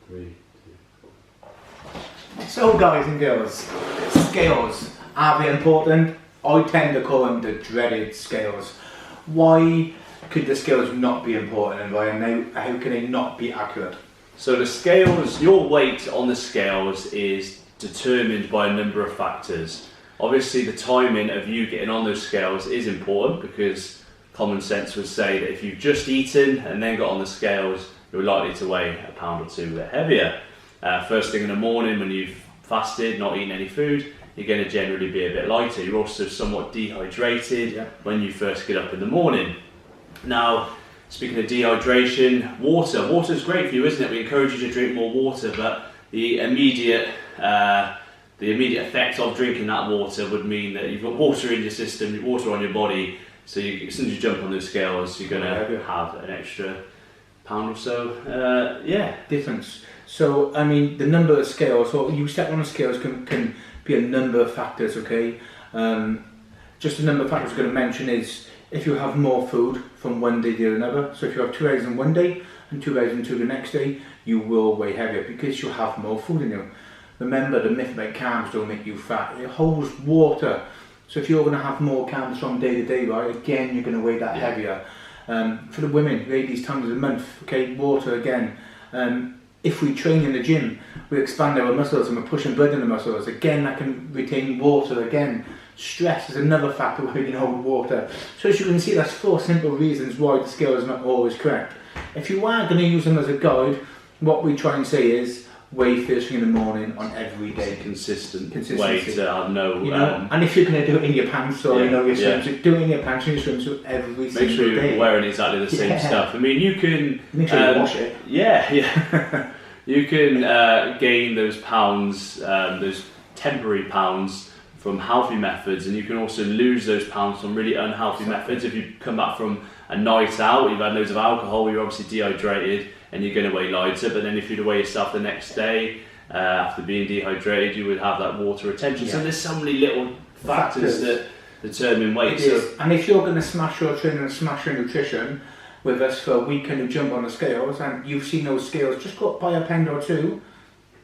3, 2. So guys and girls, scales, are they important? I tend to call them the dreaded scales. Why could the scales not be important, and how can they not be accurate? So the scales, your weight on the scales is determined by a number of factors. Obviously the timing of you getting on those scales is important, because common sense would say that if you've just eaten and then got on the scales, you're likely to weigh a pound or two heavier. First thing in the morning when you've fasted, not eaten any food, you're going to generally be a bit lighter. You're also somewhat dehydrated when you first get up in the morning. Now, speaking of dehydration, water is great for you, isn't it? We encourage you to drink more water, but the immediate effect of drinking that water would mean that you've got water in your system, water on your body, so as soon as you jump on those scales, you're going to have an extra pound or so. Difference. So, I mean, the number of scales, so you step on the scales can be a number of factors, okay? Just a number of factors I'm going to mention is if you have more food from one day to another. So if you have 2 eggs on one day and 2 eggs into the next day, you will weigh heavier because you have more food in you. Remember, the myth about carbs don't make you fat. It holds water. So if you're going to have more carbs from day to day, right, again, you're going to weigh that heavier. For the women, we eat these times a month, okay, water again. If we train in the gym, we expand our muscles and we're pushing blood in the muscles. Again, that can retain water again. Stress is another factor where you can hold water. So as you can see, that's 4 simple reasons why the scale is not always correct. If you are going to use them as a guide, what we try and say is weigh first thing in the morning on every day. Consistency. Way to have no... You know, and if you're going to do it in your pants or your swimsuit, do it in your pants and your swimsuit every single day. Make sure you're wearing exactly the same stuff. I mean, you can... Make sure you wash it. Yeah. You can gain those pounds, those temporary pounds from healthy methods, and you can also lose those pounds from really unhealthy methods. If you come back from a night out, you've had loads of alcohol, you're obviously dehydrated and you're going to weigh lighter, but then if you'd weigh yourself the next day after being dehydrated, you would have that water retention. So there's so many little factors that determine weight. And if you're going to smash your training and smash your nutrition with us for a week and you jump on the scales and you've seen those scales, just go up by a pound or two,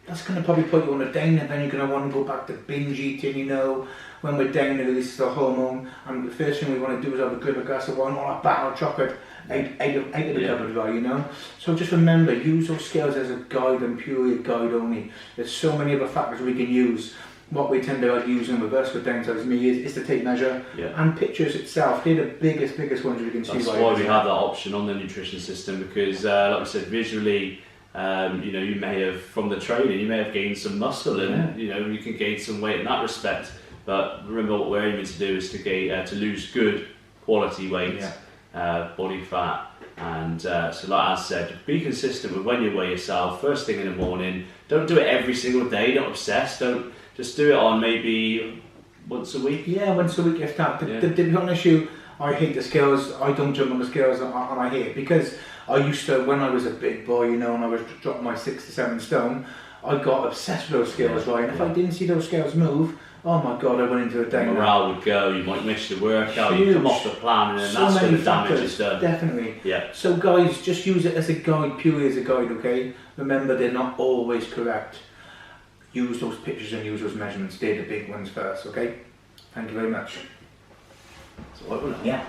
that's going to probably put you on a down, and then you're going to want to go back to binge eating. You know, when we're down, it releases the hormone, and the first thing we want to do is have a good glass of wine or a bar of chocolate out of the cupboard, right, you know. So just remember, use those scales as a guide and purely a guide only. There's so many other factors we can use. What we tend to like using with us, with downsize me, is the tape measure and pictures itself. They're the biggest ones we can see. That's why we have that option on the nutrition system, because like I said, visually, you know, you may have, from the training, you may have gained some muscle, and you know, you can gain some weight in that respect. But remember, what we're aiming to do is to lose good quality weight, body fat, and so like I said, be consistent with when you weigh yourself first thing in the morning. Don't do it every single day. Don't obsess. Don't just do it on maybe once a week. Yeah, once a week if that. To be honest, I hate the scales. I don't jump on the scales, and I hate it because I used to, when I was a big boy, you know, and I was dropping my 6 to 7 stone, I got obsessed with those scales, right? And if I didn't see those scales move, oh my god, I went into a down. Morale would go. You might miss your workout. You come off the plan, and then so that's when many the damage factors, is done. Definitely. Yeah. So guys, just use it as a guide, purely as a guide, okay? Remember, they're not always correct. Use those pictures and use those measurements. They're the big ones first, okay? Thank you very much. So, yeah.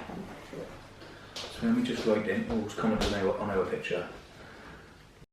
So let me just write in what's coming on our picture.